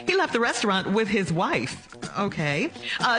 He left the restaurant with his wife. Okay.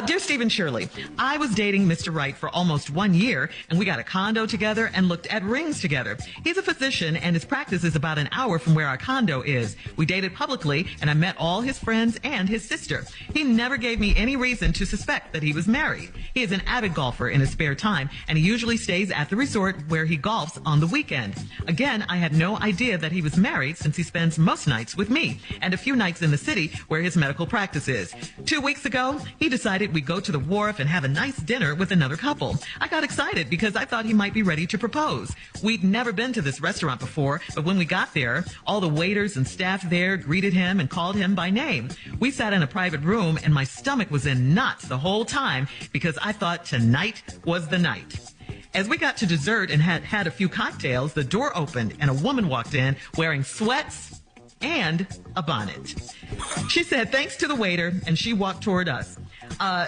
Dear Stephen Shirley, I was dating Mr. Wright for almost 1 year, and we got a condo together and looked at rings together. He's a physician, and his practice is about an hour from where our condo is. We dated publicly, and I met all his friends and his sister. He never gave me any reason to suspect that he was married. He is an avid golfer in his spare time, and he usually stays at the resort where he golfs on the weekend. Again, I had no idea that he was married since he spends most nights with me, and a few nights in the city where his medical practice is. 2 weeks ago, he decided we'd go to the wharf and have a nice dinner with another couple. I got excited because I thought he might be ready to propose. We'd never been to this restaurant before, but when we got there, all the waiters and staff there greeted him and called him by name. We sat in a private room, and my stomach was in knots the whole time because I thought tonight was the night. As we got to dessert and had a few cocktails, the door opened and a woman walked in wearing sweats and a bonnet. She said thanks to the waiter, and she walked toward us.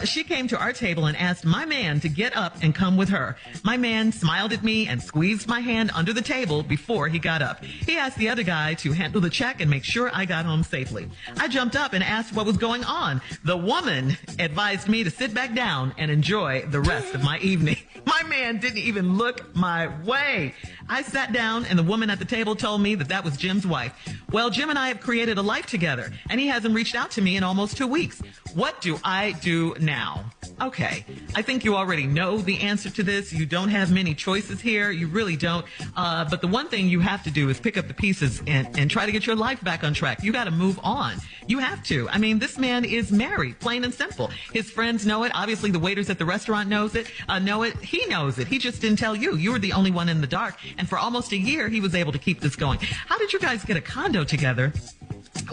She came to our table and asked my man to get up and come with her. My man smiled at me and squeezed my hand under the table before he got up. He asked the other guy to handle the check and make sure I got home safely. I jumped up and asked what was going on. The woman advised me to sit back down and enjoy the rest of my evening. My man didn't even look my way. I sat down, and the woman at the table told me that was Jim's wife. Well, Jim and I have created a life together, and he hasn't reached out to me in almost 2 weeks. What do I do now? Okay, I think you already know the answer to this. You don't have many choices here. You really don't. But the one thing you have to do is pick up the pieces and try to get your life back on track. You got to move on. You have to. I mean, this man is married, plain and simple. His friends know it. Obviously, the waiters at the restaurant know it. He knows it. He just didn't tell you. You were the only one in the dark. And for almost a year, he was able to keep this going. How did you guys get a condo together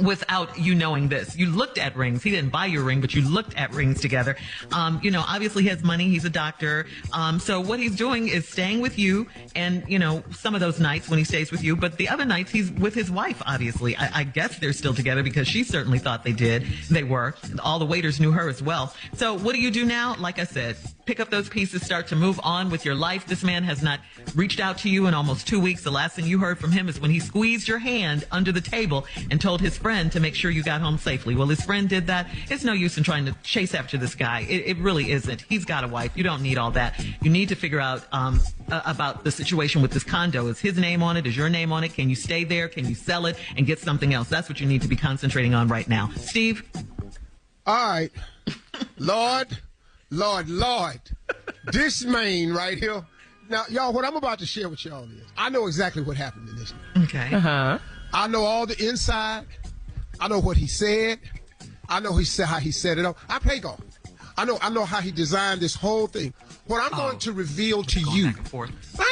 without you knowing this? You looked at rings. He didn't buy your ring, but you looked at rings together. Obviously he has money. He's a doctor. So what he's doing is staying with you, and, some of those nights when he stays with you, but the other nights he's with his wife, obviously. I guess they're still together because she certainly thought they were. All the waiters knew her as well. So what do you do now? Like I said, pick up those pieces, start to move on with your life. This man has not reached out to you in almost 2 weeks. The last thing you heard from him is when he squeezed your hand under the table and told his friend to make sure you got home safely. Well, his friend did that. It's no use in trying to chase after this guy. It really isn't. He's got a wife. You don't need all that. You need to figure out about the situation with this condo. Is his name on it? Is your name on it? Can you stay there? Can you sell it and get something else? That's what you need to be concentrating on right now. Steve? All right. Lord. This man right here. Now, y'all, what I'm about to share with y'all is, I know exactly what happened in this. Okay. Uh-huh. I know all the inside. I know what he said. I know how he set it up. I play golf. I know how he designed this whole thing. What I'm going to reveal to you, I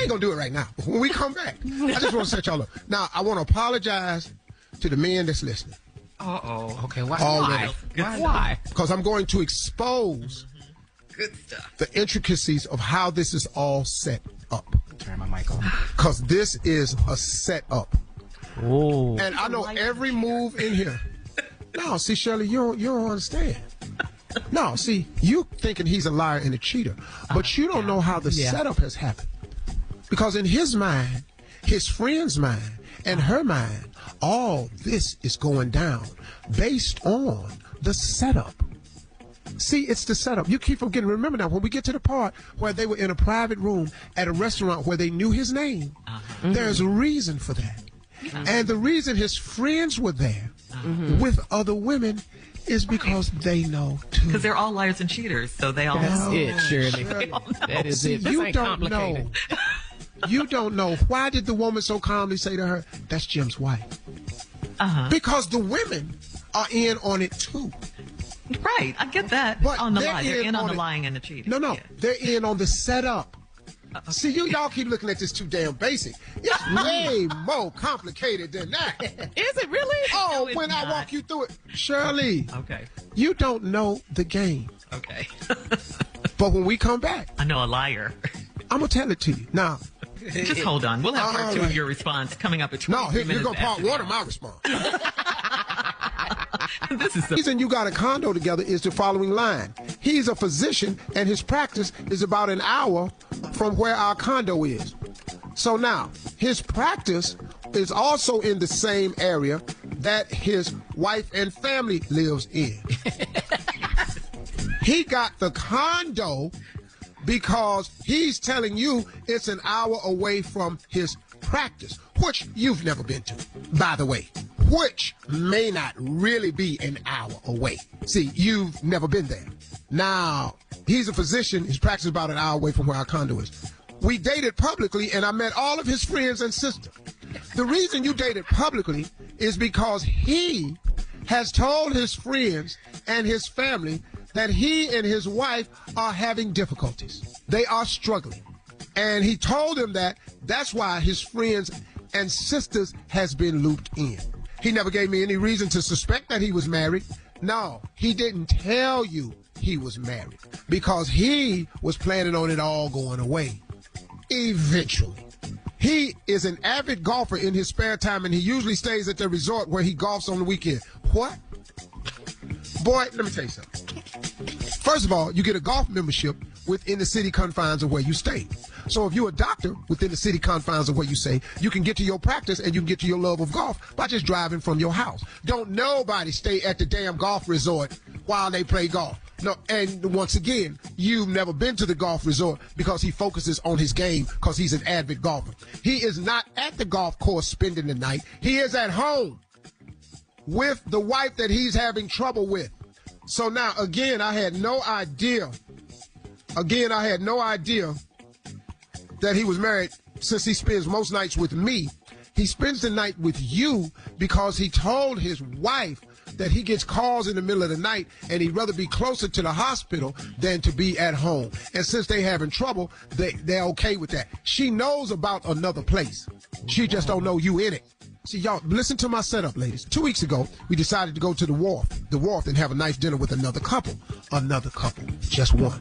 ain't going to do it right now. But when we come back, I just want to set y'all up. Now, I want to apologize to the men that's listening. Uh-oh. Okay, why? Why? Because I'm going to expose good stuff, the intricacies of how this is all set up. Turn my mic on. Because this is a setup. Oh. And I know every move in here. No, see, Shirley, you don't understand. No, see, you thinking he's a liar and a cheater, but you don't know how the setup has happened. Because in his mind, his friend's mind, and her mind, all this is going down based on the setup. See, it's the setup. You keep forgetting. Remember now, when we get to the part where they were in a private room at a restaurant where they knew his name, there's a reason for that. And the reason his friends were there with other women is because they know too. Because they're all liars and cheaters, so they all know. That's it, Shirley. That is it. This ain't complicated. You don't know. Why did the woman so calmly say to her, that's Jim's wife? Because the women are in on it too. Right, I get that. But on the lie. They're in on the lying and the cheating. No, they're in on the setup. See, y'all keep looking at this too damn basic. It's way more complicated than that. Is it really? Oh, No, when not. I walk you through it. Shirley. Okay. You don't know the game. Okay. But when we come back, I know a liar. I'm going to tell it to you. Now, just hold on. We'll have part two of your response coming up at 20 minutes. No, you're going to part one of my response. This is the reason you got a condo together is the following line. He's a physician, and his practice is about an hour from where our condo is. So now, his practice is also in the same area that his wife and family lives in. He got the condo because he's telling you it's an hour away from his practice, which you've never been to, by the way, which may not really be an hour away. See, you've never been there. Now, he's a physician. His practice is about an hour away from where our condo is. We dated publicly, and I met all of his friends and sisters. The reason you dated publicly is because he has told his friends and his family that he and his wife are having difficulties. They are struggling. And he told them that's why his friends and sisters has been looped in. He never gave me any reason to suspect that he was married. No, he didn't tell you he was married because he was planning on it all going away eventually. He is an avid golfer in his spare time, and he usually stays at the resort where he golfs on the weekend. What? Boy, let me tell you something. First of all, you get a golf membership within the city confines of where you stay. So if you're a doctor within the city confines of where you stay, you can get to your practice and you can get to your love of golf by just driving from your house. Don't nobody stay at the damn golf resort while they play golf. No, and once again, you've never been to the golf resort because he focuses on his game because he's an avid golfer. He is not at the golf course spending the night. He is at home with the wife that he's having trouble with. So now, again, I had no idea that he was married since he spends most nights with me. He spends the night with you because he told his wife that he gets calls in the middle of the night and he'd rather be closer to the hospital than to be at home. And since they having trouble, they're okay with that. She knows about another place. She just don't know you in it. See, y'all, listen to my setup, ladies. 2 weeks ago, we decided to go to the wharf and have a nice dinner with another couple. Just one.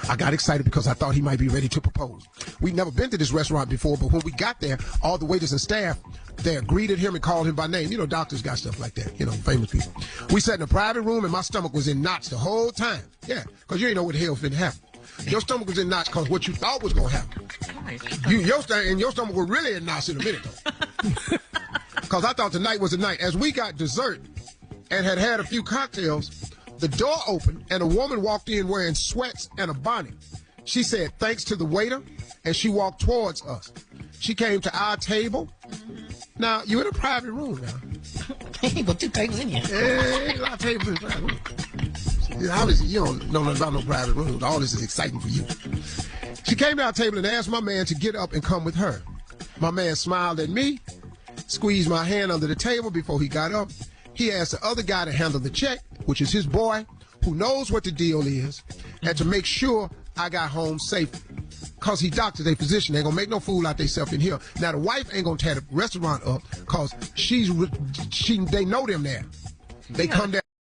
I got excited because I thought he might be ready to propose. We'd never been to this restaurant before, but when we got there, all the waiters and staff there greeted him and called him by name. You know, doctors got stuff like that, famous people. We sat in a private room and my stomach was in knots the whole time. Yeah, because you ain't know what the hell's been happening. Your stomach was in knots because what you thought was going to happen. Your stomach was really in knots in a minute, though. Because I thought tonight was the night. As we got dessert and had a few cocktails, the door opened and a woman walked in wearing sweats and a bonnet. She said, thanks to the waiter, and she walked towards us. She came to our table. Now, you're in a private room now. Ain't but 2 tables in here. Ain't a lot of tables in a private room. Obviously, you don't know nothing about no private rooms. All this is exciting for you. She came to our table and asked my man to get up and come with her. My man smiled at me, squeezed my hand under the table before he got up. He asked the other guy to handle the check, which is his boy, who knows what the deal is, and to make sure I got home safely. Because he doctors, they physician, they ain't gonna make no fool out theyself in here. Now, the wife ain't gonna tear the restaurant up because they know them there. They come there